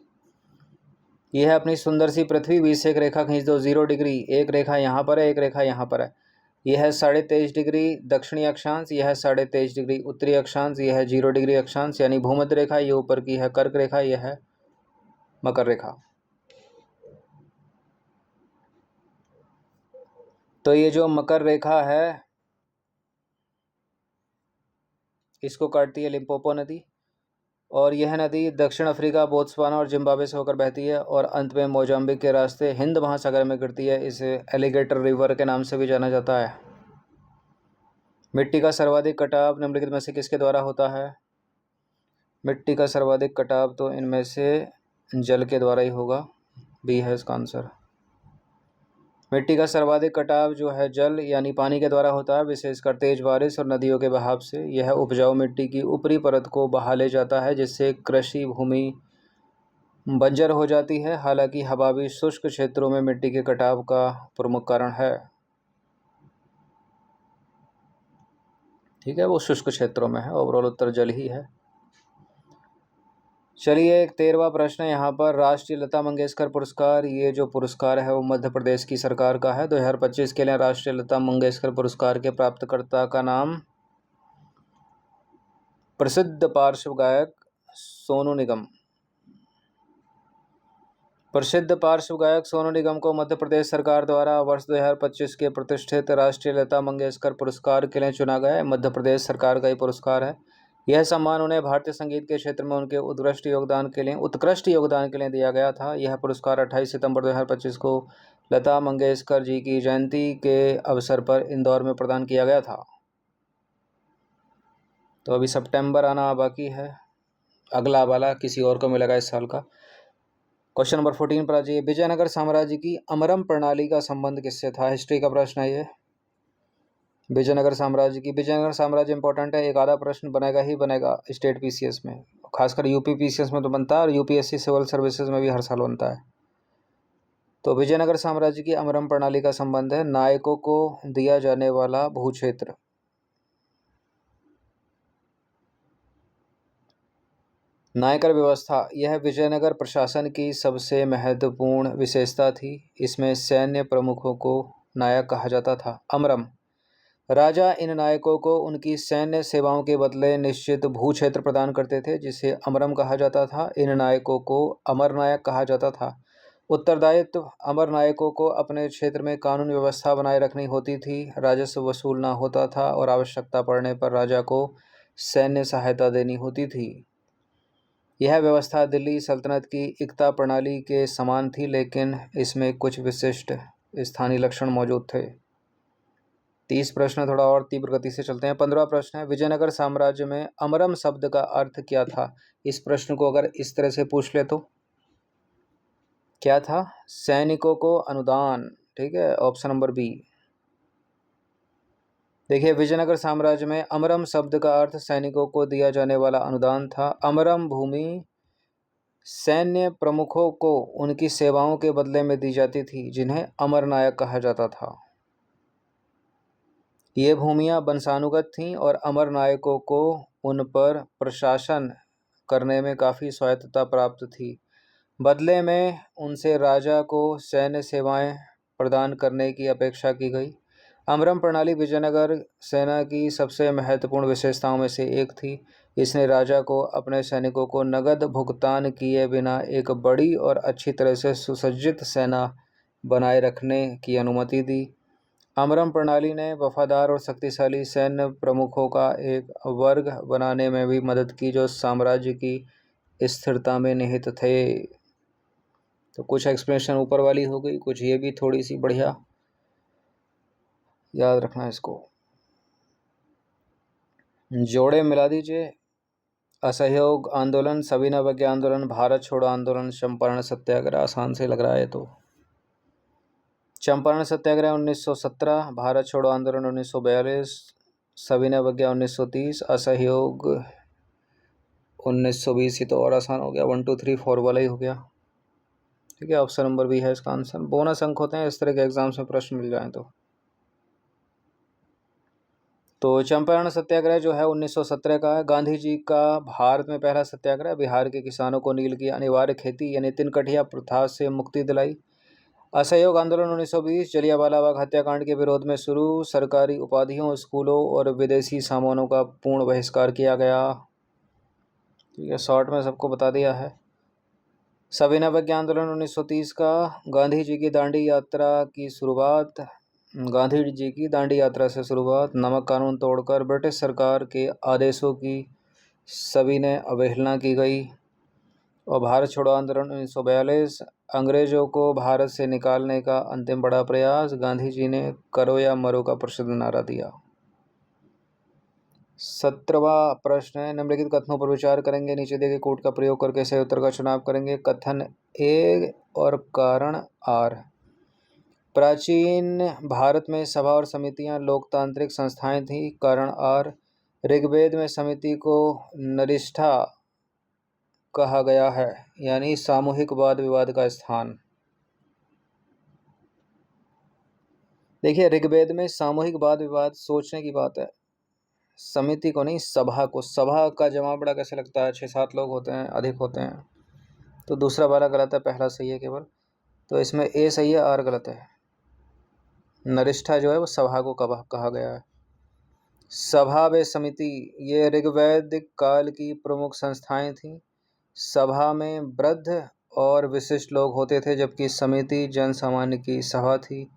यह अपनी सुंदर सी पृथ्वी बीच से एक रेखा खींच दो 0 डिग्री, एक रेखा यहाँ पर है, एक रेखा यहाँ पर है। यह है 23.5 डिग्री दक्षिणी अक्षांश, यह है 23.5 डिग्री उत्तरी अक्षांश, यह है 0 डिग्री अक्षांश यानी भूमध्य रेखा। ये ऊपर की है कर्क रेखा, यह है मकर रेखा। तो ये जो मकर रेखा है इसको काटती है लिम्पोपो नदी, और यह नदी दक्षिण अफ्रीका, बोत्सवाना और जिम्बाब्वे से होकर बहती है और अंत में मोजाम्बिक के रास्ते हिंद महासागर में गिरती है। इसे एलिगेटर रिवर के नाम से भी जाना जाता है। मिट्टी का सर्वाधिक कटाव निम्नलिखित में से किसके द्वारा होता है? मिट्टी का सर्वाधिक कटाव तो इनमें से जल के द्वारा ही होगा, बी है इसका आंसर। मिट्टी का सर्वाधिक कटाव जो है जल यानी पानी के द्वारा होता है, विशेषकर तेज बारिश और नदियों के बहाव से। यह उपजाऊ मिट्टी की ऊपरी परत को बहा ले जाता है, जिससे कृषि भूमि बंजर हो जाती है। हालांकि हवा भी शुष्क क्षेत्रों में मिट्टी के कटाव का प्रमुख कारण है। ठीक है, वो शुष्क क्षेत्रों में है। ओवरऑल उत्तर जल ही है। चलिए, एक 13वां प्रश्न है यहाँ पर। राष्ट्रीय लता मंगेशकर पुरस्कार, ये जो पुरस्कार है वो मध्य प्रदेश की सरकार का है। 2025 के लिए राष्ट्रीय लता मंगेशकर पुरस्कार के प्राप्तकर्ता का नाम प्रसिद्ध पार्श्व गायक सोनू निगम। प्रसिद्ध पार्श्व गायक सोनू निगम को मध्य प्रदेश सरकार द्वारा वर्ष 2025 के प्रतिष्ठित राष्ट्रीय लता मंगेशकर पुरस्कार के लिए चुना गया है। मध्य प्रदेश सरकार का ही पुरस्कार है। यह सम्मान उन्हें भारतीय संगीत के क्षेत्र में उनके उत्कृष्ट योगदान के लिए दिया गया था। यह पुरस्कार 28 सितंबर 2025 को लता मंगेशकर जी की जयंती के अवसर पर इंदौर में प्रदान किया गया था। तो अभी सितंबर आना बाकी है, अगला वाला किसी और को मिलेगा इस साल का। क्वेश्चन नंबर 14 पर आ जाइए। विजयनगर साम्राज्य की अमरम प्रणाली का संबंध किससे था? हिस्ट्री का प्रश्न है ये। विजयनगर साम्राज्य इंपॉर्टेंट है, एक आधा प्रश्न बनेगा ही बनेगा स्टेट पीसीएस में, खासकर यूपी पीसीएस में तो बनता है, और यूपीएससी सिविल सर्विसेज में भी हर साल बनता है। तो विजयनगर साम्राज्य की अमरम प्रणाली का संबंध है नायकों को दिया जाने वाला भूक्षेत्र। नायकर व्यवस्था, यह विजयनगर प्रशासन की सबसे महत्वपूर्ण विशेषता थी। इसमें सैन्य प्रमुखों को नायक कहा जाता था। अमरम, राजा इन नायकों को उनकी सैन्य सेवाओं के बदले निश्चित भूक्षेत्र प्रदान करते थे, जिसे अमरम कहा जाता था। इन नायकों को अमर नायक कहा जाता था। उत्तरदायित्व, अमर नायकों को अपने क्षेत्र में कानून व्यवस्था बनाए रखनी होती थी, राजस्व वसूलना होता था और आवश्यकता पड़ने पर राजा को सैन्य सहायता देनी होती थी। यह व्यवस्था दिल्ली सल्तनत की इक्ता प्रणाली के समान थी, लेकिन इसमें कुछ विशिष्ट स्थानीय लक्षण मौजूद थे। 30 प्रश्न थोड़ा और तीव्र गति से चलते हैं। 15वां प्रश्न है, विजयनगर साम्राज्य में अमरम शब्द का अर्थ क्या था? इस प्रश्न को अगर इस तरह से पूछ ले तो क्या था? सैनिकों को अनुदान। ठीक है, ऑप्शन नंबर बी। देखिए, विजयनगर साम्राज्य में अमरम शब्द का अर्थ सैनिकों को दिया जाने वाला अनुदान था। अमरम भूमि सैन्य प्रमुखों को उनकी सेवाओं के बदले में दी जाती थी, जिन्हें अमर नायक कहा जाता था। ये भूमियां वंशानुगत थीं और अमर नायकों को उन पर प्रशासन करने में काफ़ी स्वायत्तता प्राप्त थी। बदले में उनसे राजा को सैन्य सेवाएं प्रदान करने की अपेक्षा की गई। अमरम प्रणाली विजयनगर सेना की सबसे महत्वपूर्ण विशेषताओं में से एक थी। इसने राजा को अपने सैनिकों को नगद भुगतान किए बिना एक बड़ी और अच्छी तरह से सुसज्जित सेना बनाए रखने की अनुमति दी। अमरम प्रणाली ने वफादार और शक्तिशाली सैन्य प्रमुखों का एक वर्ग बनाने में भी मदद की जो साम्राज्य की स्थिरता में निहित थे। तो कुछ एक्सप्लेनेशन ऊपर वाली हो गई, कुछ ये भी थोड़ी सी बढ़िया याद रखना इसको। जोड़े मिला दीजिए। असहयोग आंदोलन, सविनय अवज्ञा आंदोलन, भारत छोड़ो आंदोलन, चंपारण सत्याग्रह। आसान से लग रहा है तो। चंपारण सत्याग्रह 1917, भारत छोड़ो आंदोलन 1942, सविनय अवज्ञा 1930, असहयोग 1920। ही तो और आसान हो गया, 1 2 3 4 वाला ही हो गया। ठीक है, ऑप्शन नंबर बी है इसका आंसर। बोनस अंक होते हैं इस तरह के एग्जाम्स में प्रश्न मिल जाए तो चंपारण सत्याग्रह जो है 1917 का है। गांधी जी का भारत में पहला सत्याग्रह, बिहार के किसानों को नील की अनिवार्य खेती यानी तिनकठिया प्रथा से मुक्ति दिलाई। असहयोग आंदोलन 1920, जलियांवाला बाग हत्याकांड के विरोध में शुरू, सरकारी उपाधियों, स्कूलों और विदेशी सामानों का पूर्ण बहिष्कार किया गया। ठीक है, शॉर्ट में सबको बता दिया है। सविनय अवज्ञा आंदोलन 1930 का, गांधी जी की दांडी यात्रा की शुरुआत, गांधी जी की दांडी यात्रा से शुरुआत, नमक कानून तोड़कर ब्रिटिश सरकार के आदेशों की सविनय अवहेलना की गई। और भारत छोड़ो आंदोलन 1942, अंग्रेजों को भारत से निकालने का अंतिम बड़ा प्रयास, गांधी जी ने करो या मरो का प्रसिद्ध नारा दिया। 17वां प्रश्न है, निम्नलिखित कथनों पर विचार करेंगे, नीचे दिए गए कोड का प्रयोग करके सही उत्तर का चुनाव करेंगे। कथन ए और कारण आर। प्राचीन भारत में सभा और समितियां लोकतांत्रिक संस्थाएं थीं। कारण आर, ऋग्वेद में समिति को नरिष्ठा कहा गया है, यानी सामूहिक वाद विवाद का स्थान। देखिए, ऋग्वेद में सामूहिक वाद विवाद सोचने की बात है, समिति को नहीं, सभा को। सभा का जमा बड़ा कैसे लगता है, 6-7 लोग होते हैं, अधिक होते हैं। तो दूसरा वाला गलत है, पहला सही है केवल। तो इसमें ए सही है, आर गलत है। नरिष्ठा जो है वो सभा को कहा गया है। सभा व समिति ये ऋग्वैदिक काल की प्रमुख संस्थाएं थीं। सभा में वृद्ध और विशिष्ट लोग होते थे, जबकि समिति जन सामान्य की सभा थी।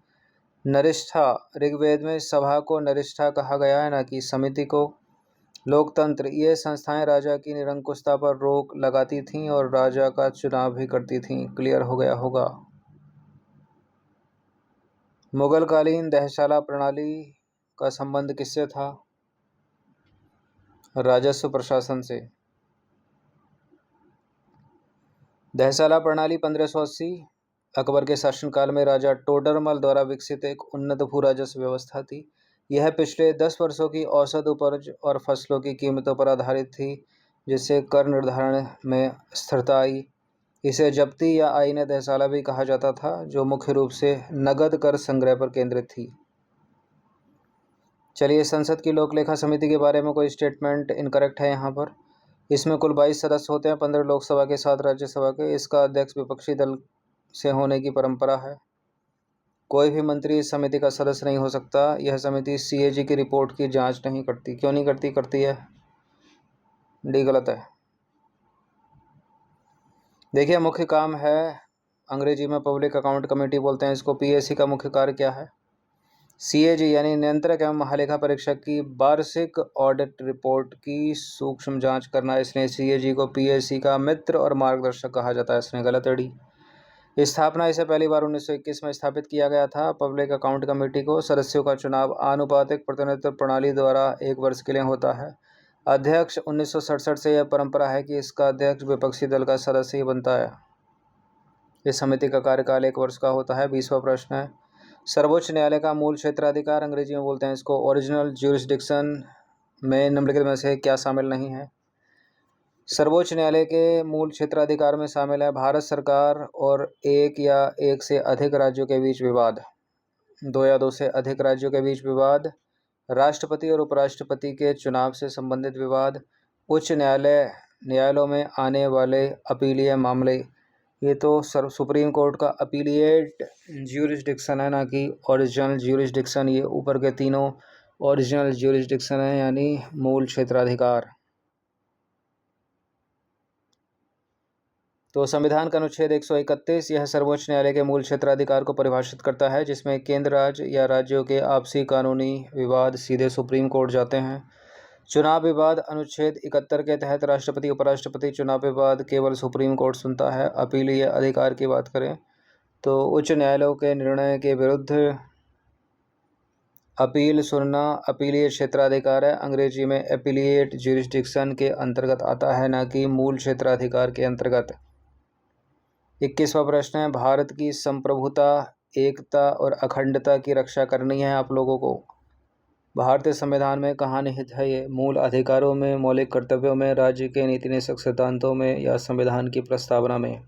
नरिष्ठा, ऋग्वेद में सभा को नरिष्ठा कहा गया है, न कि समिति को। लोकतंत्र, ये संस्थाएं राजा की निरंकुशता पर रोक लगाती थीं और राजा का चुनाव भी करती थीं। क्लियर हो गया होगा। मुगलकालीन दहशाला प्रणाली का संबंध किससे था? राजस्व प्रशासन से। दहशाला प्रणाली 1580 अकबर के शासनकाल में राजा टोडरमल द्वारा विकसित एक उन्नत भू राजस्व व्यवस्था थी। यह पिछले 10 वर्षों की औसत उपज और फसलों की कीमतों पर आधारित थी, जिससे कर निर्धारण में स्थिरता आई। इसे जब्ती या आईने दहशाला भी कहा जाता था, जो मुख्य रूप से नगद कर संग्रह पर केंद्रित थी। चलिए, संसद की लोक लेखा समिति के बारे में कोई स्टेटमेंट इनकरेक्ट है यहाँ पर। इसमें कुल 22 सदस्य होते हैं, 15 लोकसभा के 7 राज्यसभा के। इसका अध्यक्ष विपक्षी दल से होने की परंपरा है। कोई भी मंत्री इस समिति का सदस्य नहीं हो सकता। यह समिति सीएजी की रिपोर्ट की जांच नहीं करती। क्यों नहीं करती? करती है। डी गलत है। देखिए, मुख्य काम है, अंग्रेजी में पब्लिक अकाउंट कमेटी बोलते हैं इसको। पीएसी का मुख्य कार्य क्या है? सीएजी यानी नियंत्रक एवं महालेखा परीक्षक की वार्षिक ऑडिट रिपोर्ट की सूक्ष्म जांच करना। इसलिए सीएजी को पीएसी का मित्र और मार्गदर्शक कहा जाता है। इसमें गलत है डी। स्थापना, इसे पहली बार 1921 में स्थापित किया गया था। पब्लिक अकाउंट कमेटी को सदस्यों का चुनाव आनुपातिक प्रतिनिधित्व प्रणाली द्वारा 1 वर्ष के लिए होता है। अध्यक्ष 1967 से यह परंपरा है कि इसका अध्यक्ष विपक्षी दल का सदस्य ही बनता है। इस समिति का कार्यकाल 1 वर्ष का होता है। 20वां प्रश्न है, सर्वोच्च न्यायालय का मूल क्षेत्राधिकार, अंग्रेजी में बोलते हैं इसको ओरिजिनल ज्यूरिसडिक्शन, में निम्नलिखित में से क्या शामिल नहीं है? सर्वोच्च न्यायालय के मूल क्षेत्राधिकार में शामिल है भारत सरकार और एक या एक से अधिक राज्यों के बीच विवाद, 2 या 2 से अधिक राज्यों के बीच विवाद, राष्ट्रपति और उपराष्ट्रपति के चुनाव से संबंधित विवाद, उच्च न्यायालयों में आने वाले अपीलीय मामले, ये तो सुप्रीम कोर्ट का अपीलिएट ज्यूरिसडिक्शन है, ना कि ओरिजिनल ज्यूरिसडिक्शन। ये ऊपर के तीनों ओरिजिनल ज्यूरिसडिक्शन है, यानी मूल क्षेत्राधिकार। तो संविधान का अनुच्छेद 131 यह सर्वोच्च न्यायालय के मूल क्षेत्राधिकार को परिभाषित करता है, जिसमें केंद्र राज्य या राज्यों के आपसी कानूनी विवाद सीधे सुप्रीम कोर्ट जाते हैं। चुनाव विवाद अनुच्छेद 71 के तहत राष्ट्रपति उपराष्ट्रपति चुनाव विवाद केवल सुप्रीम कोर्ट सुनता है। अपीलीय अधिकार की बात करें तो उच्च न्यायालयों के निर्णय के विरुद्ध अपील सुनना अपीलीय क्षेत्राधिकार है। अंग्रेजी में अपीलिएट ज्यूरिसडिक्शन के अंतर्गत आता है, न कि मूल क्षेत्राधिकार के अंतर्गत। 21वां प्रश्न है, भारत की संप्रभुता, एकता और अखंडता की रक्षा करनी है आप लोगों को। भारतीय संविधान में कहाँ निहित है ये? मूल अधिकारों में, मौलिक कर्तव्यों में, राज्य के नीति निषेध सिद्धांतों में, या संविधान की प्रस्तावना में?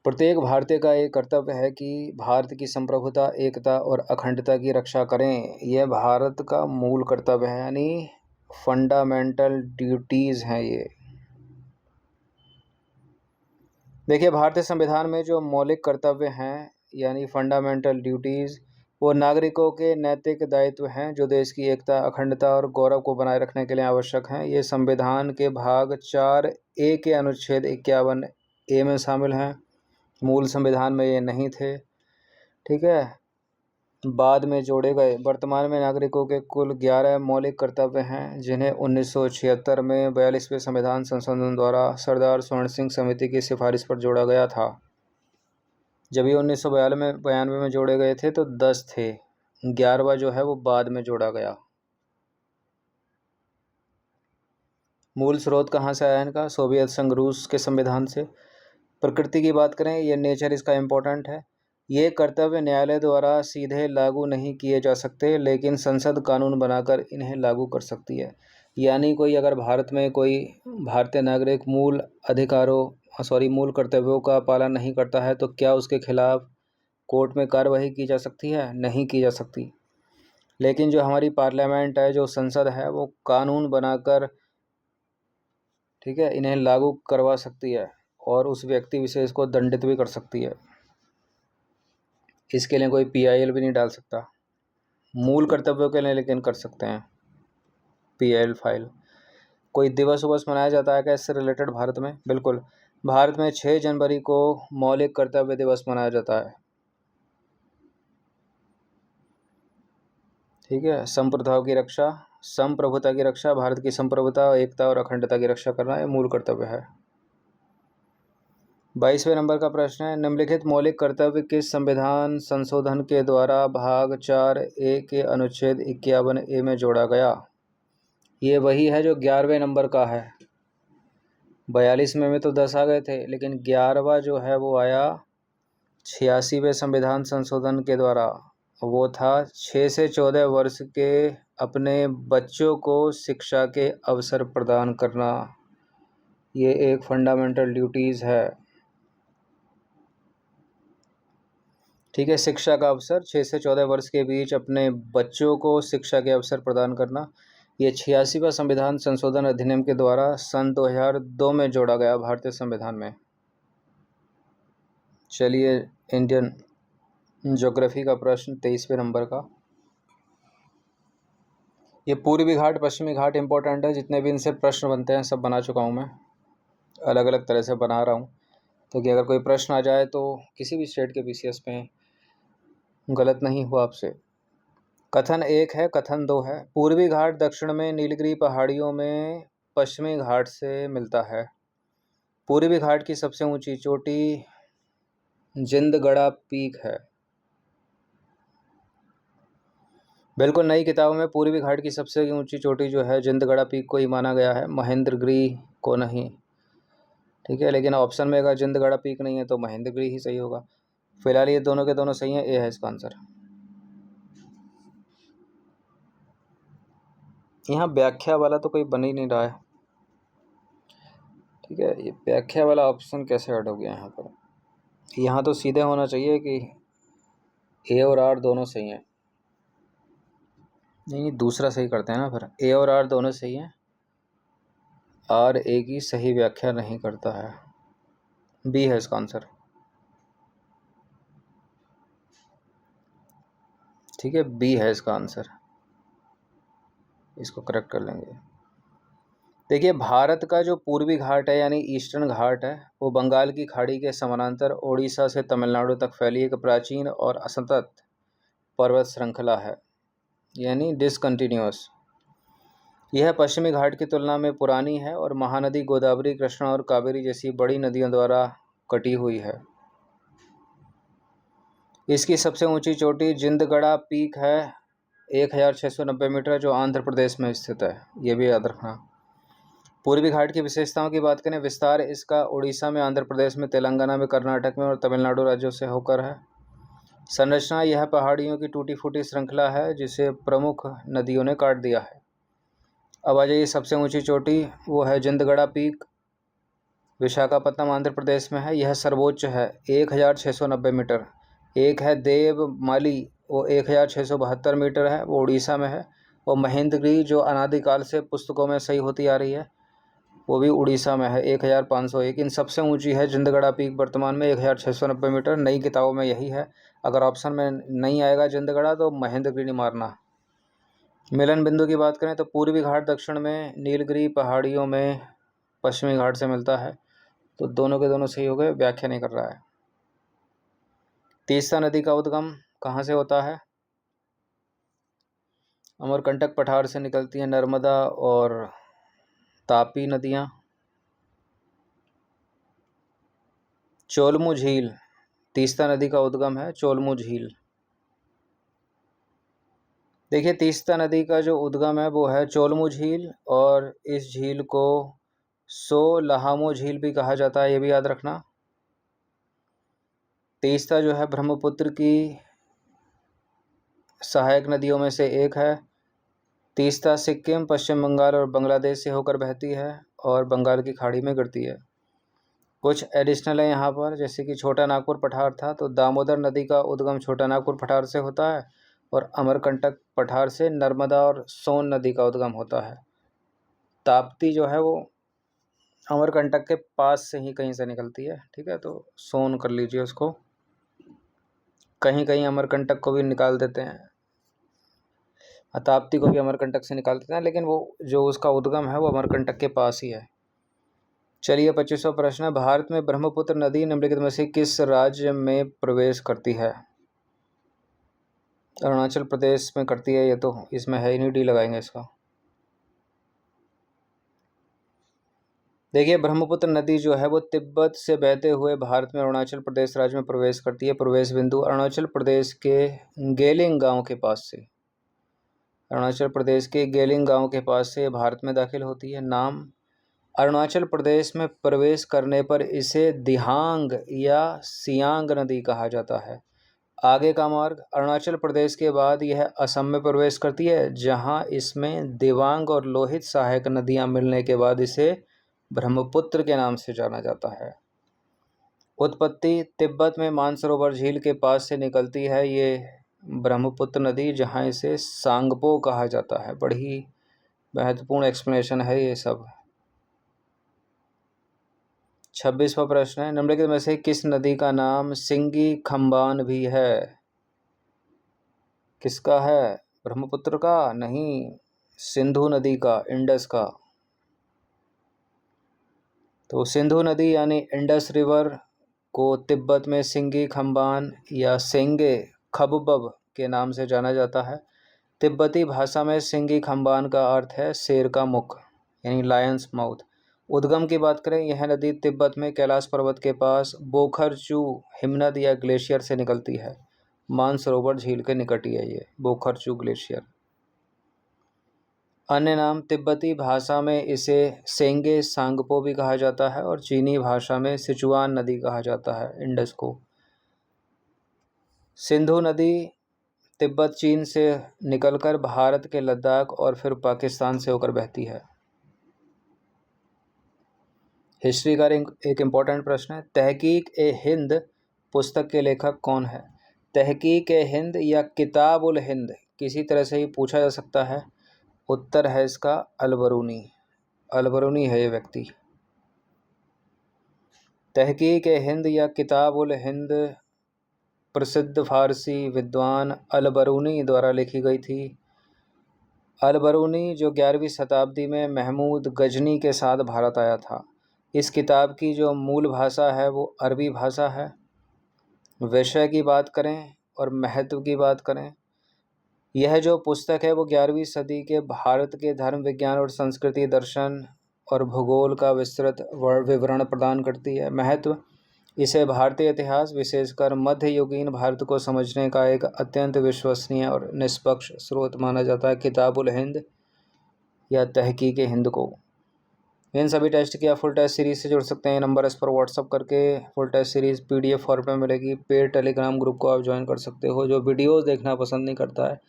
प्रत्येक भारतीय का एक कर्तव्य है कि भारत की संप्रभुता, एकता और अखंडता की रक्षा करें। यह भारत का मूल कर्तव्य है, यानी फंडामेंटल ड्यूटीज़ हैं ये। देखिए, भारतीय संविधान में जो मौलिक कर्तव्य हैं यानी फंडामेंटल ड्यूटीज़, वो नागरिकों के नैतिक दायित्व हैं जो देश की एकता, अखंडता और गौरव को बनाए रखने के लिए आवश्यक हैं। ये संविधान के भाग 4A के अनुच्छेद 51A में शामिल हैं। मूल संविधान में ये नहीं थे, ठीक है, बाद में जोड़े गए। वर्तमान में नागरिकों के कुल 11 मौलिक कर्तव्य हैं, जिन्हें 1976 में 42वें संविधान संशोधन द्वारा सरदार स्वर्ण सिंह समिति की सिफारिश पर जोड़ा गया था। जब ये 1992 में जोड़े गए थे तो 10 थे, 11वां जो है वो बाद में जोड़ा गया। मूल स्रोत कहाँ से आया इनका? सोवियत संघ रूस के संविधान से। प्रकृति की बात करें, ये नेचर इसका इम्पोर्टेंट है। ये कर्तव्य न्यायालय द्वारा सीधे लागू नहीं किए जा सकते, लेकिन संसद कानून बनाकर इन्हें लागू कर सकती है। यानी कोई अगर भारत में कोई भारतीय नागरिक मूल मूल कर्तव्यों का पालन नहीं करता है तो क्या उसके खिलाफ कोर्ट में कार्रवाई की जा सकती है? नहीं की जा सकती। लेकिन जो हमारी पार्लियामेंट है, जो संसद है, वो कानून बनाकर, ठीक है, इन्हें लागू करवा सकती है और उस व्यक्ति विशेष को दंडित भी कर सकती है। इसके लिए कोई PIL भी नहीं डाल सकता। मूल कर्तव्यों के लिए लेकिन कर सकते हैं PIL फाइल। कोई दिवस उवस मनाया जाता है क्या इससे रिलेटेड भारत में? बिल्कुल, भारत में 6 जनवरी को मौलिक कर्तव्य दिवस मनाया जाता है, ठीक है। संप्रभुता की रक्षा, भारत की संप्रभुता, एकता और अखंडता की रक्षा करना ये मूल कर्तव्य है। 22वें नंबर का प्रश्न है, निम्नलिखित मौलिक कर्तव्य किस संविधान संशोधन के द्वारा भाग 4A के अनुच्छेद 51A में जोड़ा गया? ये वही है जो 11वें नंबर का है। 42वें में तो 10 आ गए थे, लेकिन 11वां जो है वो आया 86वें संविधान संशोधन के द्वारा। वो था 6 से 14 वर्ष के अपने बच्चों को शिक्षा के अवसर प्रदान करना। ये एक फंडामेंटल ड्यूटीज़ है, ठीक है। शिक्षा का अवसर, 6 से 14 वर्ष के बीच अपने बच्चों को शिक्षा के अवसर प्रदान करना, ये 86वां संविधान संशोधन अधिनियम के द्वारा सन 2002 में जोड़ा गया भारतीय संविधान में। चलिए, इंडियन ज्योग्राफी का प्रश्न 23वें नंबर का। ये पूर्वी घाट, पश्चिमी घाट इंपॉर्टेंट है। जितने भी इनसे प्रश्न बनते हैं सब बना चुका हूँ मैं, अलग अलग तरह से बना रहा हूँ, तो कि अगर कोई प्रश्न आ जाए तो किसी भी स्टेट के BCS पे गलत नहीं हुआ आपसे। कथन 1 है, कथन 2 है। पूर्वी घाट दक्षिण में नीलगिरी पहाड़ियों में पश्चिमी घाट से मिलता है। पूर्वी घाट की सबसे ऊंची चोटी जिंदगड़ा पीक है। बिल्कुल, नई किताबों में पूर्वी घाट की सबसे ऊंची चोटी जो है जिंदगड़ा पीक को ही माना गया है, महेंद्रगिरी को नहीं, ठीक है। लेकिन ऑप्शन में अगर जिंदगड़ा पीक नहीं है तो महेंद्रगिरी ही सही होगा। फिलहाल ये दोनों के दोनों सही हैं, ए है इसका आंसर। यहाँ व्याख्या वाला तो कोई बन ही नहीं रहा है, ठीक है। ये व्याख्या वाला ऑप्शन कैसे ऐड हो गया यहाँ पर? यहाँ तो सीधे होना चाहिए कि ए और आर दोनों सही हैं। नहीं, दूसरा सही करते हैं ना फिर, ए और आर दोनों सही हैं, आर ए की सही व्याख्या नहीं करता है। बी है इसका आंसर। ठीक है, बी है इसका आंसर, इसको करेक्ट कर लेंगे। देखिए, भारत का जो पूर्वी घाट है यानी ईस्टर्न घाट है, वो बंगाल की खाड़ी के समानांतर ओडिशा से तमिलनाडु तक फैली एक प्राचीन और असतत पर्वत श्रृंखला है, यानी डिसकंटिन्यूअस। यह पश्चिमी घाट की तुलना में पुरानी है और महानदी गोदावरी, कृष्णा और कावेरी जैसी बड़ी नदियों द्वारा कटी हुई है। इसकी सबसे ऊंची चोटी जिंदगड़ा पीक है 1690 मीटर, जो आंध्र प्रदेश में स्थित है, ये भी याद रखना। पूर्वी घाट की विशेषताओं की बात करें, विस्तार इसका उड़ीसा में, आंध्र प्रदेश में, तेलंगाना में, कर्नाटक में और तमिलनाडु राज्यों से होकर है। संरचना, यह पहाड़ियों की टूटी फूटी श्रृंखला है जिसे प्रमुख नदियों ने काट दिया है। अब आ जाइए, सबसे ऊंची चोटी वो है जिंदगड़ा पीक, विशाखापत्तनम आंध्र प्रदेश में है। यह सर्वोच्च है 1690 मीटर। एक है देवमाली, वो 1672 मीटर है, वो उड़ीसा में है। और महेंद्रगिरी जो अनादिकाल से पुस्तकों में सही होती आ रही है, वो भी उड़ीसा में है, 1501। इन सबसे ऊंची है जिंदगड़ा पीक, वर्तमान में 1690 मीटर। नई किताबों में यही है। अगर ऑप्शन में नहीं आएगा जिंदगड़ा तो महेंद्रगिरी मारना। मिलन बिंदु की बात करें तो पूर्वी घाट दक्षिण में नीलगिरी पहाड़ियों में पश्चिमी घाट से मिलता है, तो दोनों के दोनों सही हो गए, व्याख्या नहीं कर रहा है। तीस्ता नदी का उद्गम कहाँ से होता है? अमरकंटक पठार से निकलती हैं नर्मदा और तापी नदियाँ। चोलमू झील तीस्ता नदी का उद्गम है, चोलमू झील। देखिए, तीस्ता नदी का जो उद्गम है वो है चोलमू झील, और इस झील को सोलहामो झील भी कहा जाता है, ये भी याद रखना। तीस्ता जो है ब्रह्मपुत्र की सहायक नदियों में से एक है। तीस्ता सिक्किम, पश्चिम बंगाल और बांग्लादेश से होकर बहती है और बंगाल की खाड़ी में गिरती है। कुछ एडिशनल है यहाँ पर, जैसे कि छोटा नागपुर पठार था तो दामोदर नदी का उद्गम छोटा नागपुर पठार से होता है, और अमरकंटक पठार से नर्मदा और सोन नदी का उद्गम होता है। ताप्ती जो है वो अमरकंटक के पास से ही कहीं से निकलती है, ठीक है, तो सोन कर लीजिए उसको। कहीं कहीं अमरकंटक को भी निकाल देते हैं, ताप्ती को भी अमरकंटक से निकाल देते हैं, लेकिन वो जो उसका उद्गम है वो अमरकंटक के पास ही है। चलिए, 25वां प्रश्न है, भारत में ब्रह्मपुत्र नदी निम्नलिखित में से किस राज्य में प्रवेश करती है? अरुणाचल प्रदेश में करती है, ये तो इसमें है ही नहीं, डी लगाएंगे इसका। देखिए, ब्रह्मपुत्र नदी जो है वो तिब्बत से बहते हुए भारत में अरुणाचल प्रदेश राज्य में प्रवेश करती है। प्रवेश बिंदु अरुणाचल प्रदेश के गेलिंग गांव के पास से, अरुणाचल प्रदेश के गेलिंग गांव के पास से भारत में दाखिल होती है। नाम, अरुणाचल प्रदेश में प्रवेश करने पर इसे दिहांग या सियांग नदी कहा जाता है। आगे का मार्ग, अरुणाचल प्रदेश के बाद यह असम में प्रवेश करती है, जहां इसमें दिबांग और लोहित सहायक नदियां मिलने के बाद इसे ब्रह्मपुत्र के नाम से जाना जाता है। उत्पत्ति, तिब्बत में मानसरोवर झील के पास से निकलती है ये ब्रह्मपुत्र नदी, जहां इसे सांगपो कहा जाता है। बड़ी महत्वपूर्ण एक्सप्लेनेशन है ये सब। 26वां प्रश्न है, निम्नलिखित में से किस नदी का नाम सिंगी खम्बान भी है? किसका है? ब्रह्मपुत्र का नहीं, सिंधु नदी का, इंडस का। तो सिंधु नदी यानी इंडस रिवर को तिब्बत में सिंगी खम्बान या सेंगे खबबब के नाम से जाना जाता है। तिब्बती भाषा में सिंगी खम्बान का अर्थ है शेर का मुख, यानी लायंस माउथ। उद्गम की बात करें, यह नदी तिब्बत में कैलाश पर्वत के पास बोखरचू हिमनद या ग्लेशियर से निकलती है। मानसरोवर झील के निकट ही है ये बोखरचू ग्लेशियर। अन्य नाम, तिब्बती भाषा में इसे सेंगे सांगपो भी कहा जाता है, और चीनी भाषा में सिचुआन नदी कहा जाता है इंडस को। सिंधु नदी तिब्बत चीन से निकलकर भारत के लद्दाख और फिर पाकिस्तान से होकर बहती है। हिस्ट्री का एक इम्पॉर्टेंट प्रश्न है, तहकीक ए हिंद पुस्तक के लेखक कौन है? तहकीक ए हिंद या किताब उल हिंद किसी तरह से ही पूछा जा सकता है। उत्तर है इसका अलबरूनी। अलबरूनी है ये व्यक्ति। तहकीक-ए-हिंद या किताब-उल-हिंद प्रसिद्ध फारसी विद्वान अलबरूनी द्वारा लिखी गई थी। अलबरूनी जो 11वीं शताब्दी में महमूद गजनी के साथ भारत आया था। इस किताब की जो मूल भाषा है वो अरबी भाषा है। विषय की बात करें और महत्व की बात करें, यह जो पुस्तक है वो 11वीं सदी के भारत के धर्म विज्ञान और संस्कृति, दर्शन और भूगोल का विस्तृत विवरण प्रदान करती है। महत्व, इसे भारतीय इतिहास, विशेषकर मध्ययुगीन भारत को समझने का एक अत्यंत विश्वसनीय और निष्पक्ष स्रोत माना जाता है। किताब-उल-हिंद या तहकीक-ए-हिंद को। इन सभी टेस्ट की आप फुल टेस्ट सीरीज़ से जुड़ सकते हैं। नंबर इस पर व्हाट्सअप करके full test series PDF format में मिलेगी। पेड टेलीग्राम ग्रुप को आप ज्वाइन कर सकते हो। जो वीडियोस देखना पसंद नहीं करता है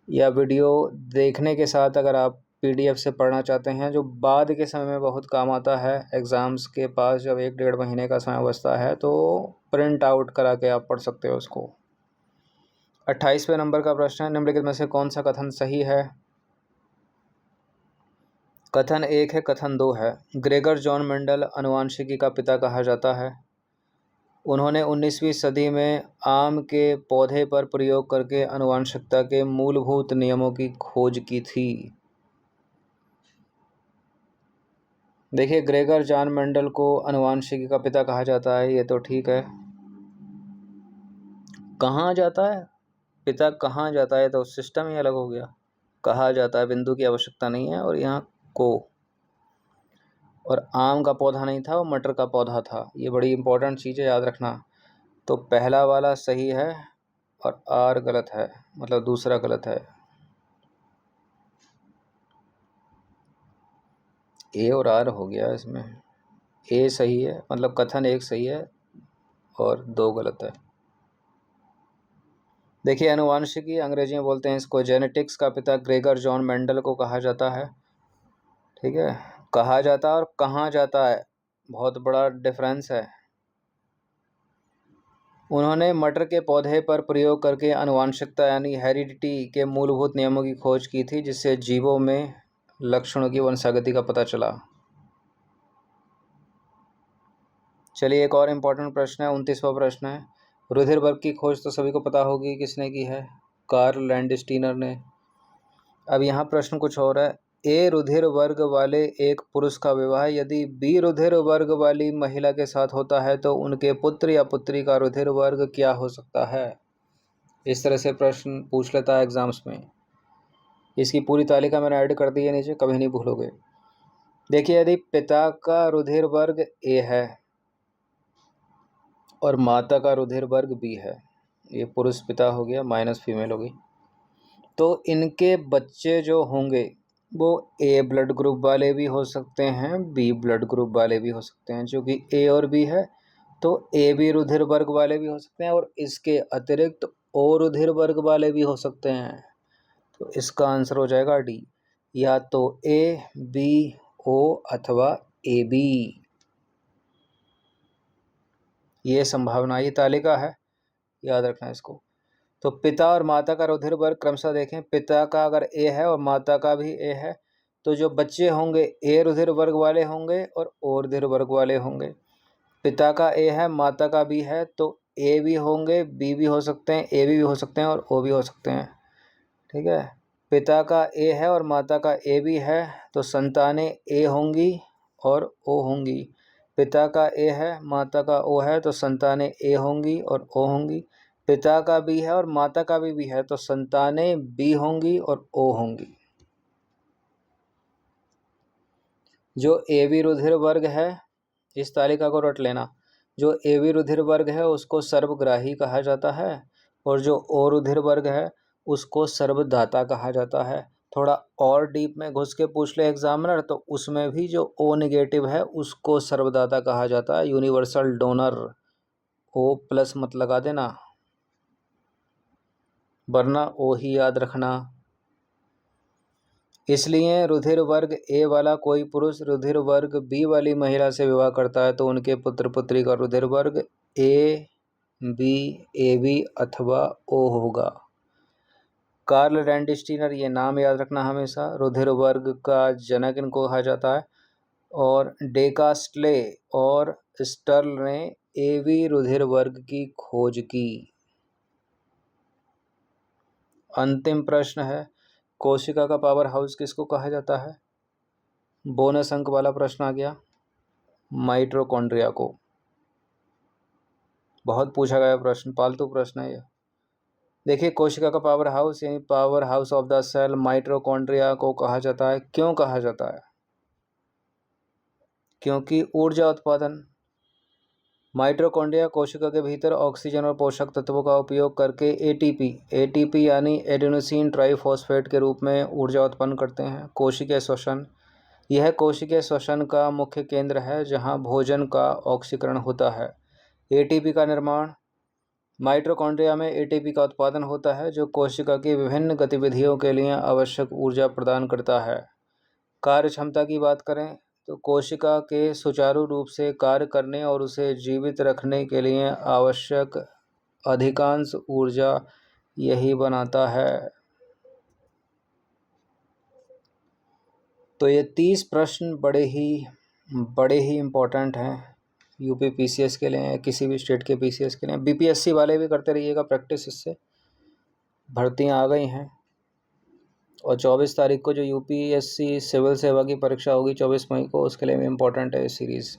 या वीडियो देखने के साथ अगर आप PDF से पढ़ना चाहते हैं, जो बाद के समय में बहुत काम आता है, एग्ज़ाम्स के पास जब 1-1.5 महीने का समय बचता है तो प्रिंट आउट करा के आप पढ़ सकते हो उसको। 28वें नंबर का प्रश्न है, निम्नलिखित में से कौन सा कथन सही है? कथन 1 है, कथन 2 है। ग्रेगर जॉन मेंडल आनुवंशिकी का पिता कहा जाता है। उन्होंने 19वीं सदी में आम के पौधे पर प्रयोग करके आनुवंशिकता के मूलभूत नियमों की खोज की थी। देखिए, ग्रेगर जॉन मेंडल को आनुवंशिकी का पिता कहा जाता है, ये तो ठीक है। कहाँ जाता है पिता, कहाँ जाता है तो सिस्टम ही अलग हो गया। कहा जाता है, बिंदु की आवश्यकता नहीं है। और यहाँ को, और आम का पौधा नहीं था, वो मटर का पौधा था। ये बड़ी इंपॉर्टेंट चीज़ है, याद रखना। तो पहला वाला सही है और आर गलत है, मतलब दूसरा गलत है। ए और आर हो गया इसमें। ए सही है, मतलब कथन 1 सही है और 2 गलत है। देखिए, आनुवंशिकी अंग्रेजी में बोलते हैं इसको जेनेटिक्स का पिता ग्रेगर जॉन मेंडल को कहा जाता है। ठीक है, कहा जाता है और कहाँ जाता है, बहुत बड़ा डिफरेंस है। उन्होंने मटर के पौधे पर प्रयोग करके आनुवंशिकता यानी हेरिडिटी के मूलभूत नियमों की खोज की थी, जिससे जीवों में लक्षणों की वंशागति का पता चला। चलिए, एक और इम्पोर्टेंट प्रश्न है, 29वां प्रश्न है। रुधिर वर्ग की खोज तो सभी को पता होगी, किसने की है? कार्ल लैंडस्टीनर ने। अब यहाँ प्रश्न कुछ और है। ए रुधिर वर्ग वाले एक पुरुष का विवाह यदि बी रुधिर वर्ग वाली महिला के साथ होता है तो उनके पुत्र या पुत्री का रुधिर वर्ग क्या हो सकता है? इस तरह से प्रश्न पूछ लेता है एग्जाम्स में। इसकी पूरी तालिका मैंने ऐड कर दी है नीचे, कभी नहीं भूलोगे। देखिए, यदि पिता का रुधिर वर्ग ए है और माता का रुधिर वर्ग बी है, ये पुरुष पिता हो गया, माइनस फीमेल होगी, तो इनके बच्चे जो होंगे वो ए ब्लड ग्रुप वाले भी हो सकते हैं, बी ब्लड ग्रुप वाले भी हो सकते हैं। जो कि ए और बी है तो ए बी रुधिर वर्ग वाले भी हो सकते हैं और इसके अतिरिक्त ओ रुधिर वर्ग वाले भी हो सकते हैं। तो इसका आंसर हो जाएगा डी, या तो ए बी ओ अथवा ए बी। ये संभावना, ये तालिका है, याद रखना इसको। तो पिता और माता का रुधिर वर्ग क्रमशः देखें। पिता का अगर ए है और माता का भी ए है तो जो बच्चे होंगे ए रुधिर वर्ग वाले होंगे और ओ रुधिर वर्ग वाले होंगे। पिता का ए है, माता का बी है, तो ए भी होंगे, बी भी हो सकते हैं, ए भी हो सकते हैं और ओ भी हो सकते हैं। ठीक है, पिता का ए है और माता का ए भी है तो संतानें ए होंगी और ओ होंगी। पिता का ए है, माता का ओ है तो संतानें ए होंगी और ओ होंगी। पिता का बी है और माता का भी है तो संतानें बी होंगी और ओ होंगी। जो ए बी रुधिर वर्ग है, इस तालिका को रट लेना। जो ए बी रुधिर वर्ग है उसको सर्वग्राही कहा जाता है और जो ओ रुधिर वर्ग है उसको सर्वदाता कहा जाता है। थोड़ा और डीप में घुस के पूछ ले एग्जामिनर तो उसमें भी जो ओ नेगेटिव है उसको सर्वदाता कहा जाता है, यूनिवर्सल डोनर। ओ प्लस मत लगा देना वरना ओ ही याद रखना। इसलिए रुधिर वर्ग ए वाला कोई पुरुष रुधिर वर्ग बी वाली महिला से विवाह करता है तो उनके पुत्र पुत्री का रुधिर वर्ग ए बी अथवा ओ होगा। कार्ल रैंडस्टीनर, ये नाम याद रखना हमेशा। रुधिर वर्ग का जनक इनको कहा जाता है। और डेकास्टले और स्टर्ल ने एवी रुधिर वर्ग की खोज की। अंतिम प्रश्न है, कोशिका का पावर हाउस किसको कहा जाता है? बोनस अंक वाला प्रश्न आ गया, माइटोकॉन्ड्रिया को। बहुत पूछा गया प्रश्न, पालतू प्रश्न है ये। देखिए, कोशिका का पावर हाउस यानी power house of the cell mitochondria को कहा जाता है। क्यों कहा जाता है? क्योंकि ऊर्जा उत्पादन, माइटोकॉन्ड्रिया कोशिका के भीतर ऑक्सीजन और पोषक तत्वों का उपयोग करके एटीपी यानी एडेनोसिन ट्राइफॉस्फेट के रूप में ऊर्जा उत्पन्न करते हैं। कोशिकीय श्वसन, यह कोशिकीय श्वसन का मुख्य केंद्र है जहां भोजन का ऑक्सीकरण होता है। एटीपी का निर्माण, माइटोकॉन्ड्रिया में एटीपी का उत्पादन होता है जो कोशिका की विभिन्न गतिविधियों के लिए आवश्यक ऊर्जा प्रदान करता है। कार्य क्षमता की बात करें तो कोशिका के सुचारू रूप से कार्य करने और उसे जीवित रखने के लिए आवश्यक अधिकांश ऊर्जा यही बनाता है। तो ये 30 प्रश्न बड़े ही इम्पोर्टेंट हैं यूपी पीसीएस के लिए, किसी भी स्टेट के पीसीएस के लिए। बीपीएससी वाले भी करते रहिएगा प्रैक्टिस, इससे भर्तियां आ गई हैं। और 24 तारीख को जो यूपीएससी सिविल सेवा की परीक्षा होगी 24 मई को, उसके लिए भी इम्पोर्टेंट है ये सीरीज़।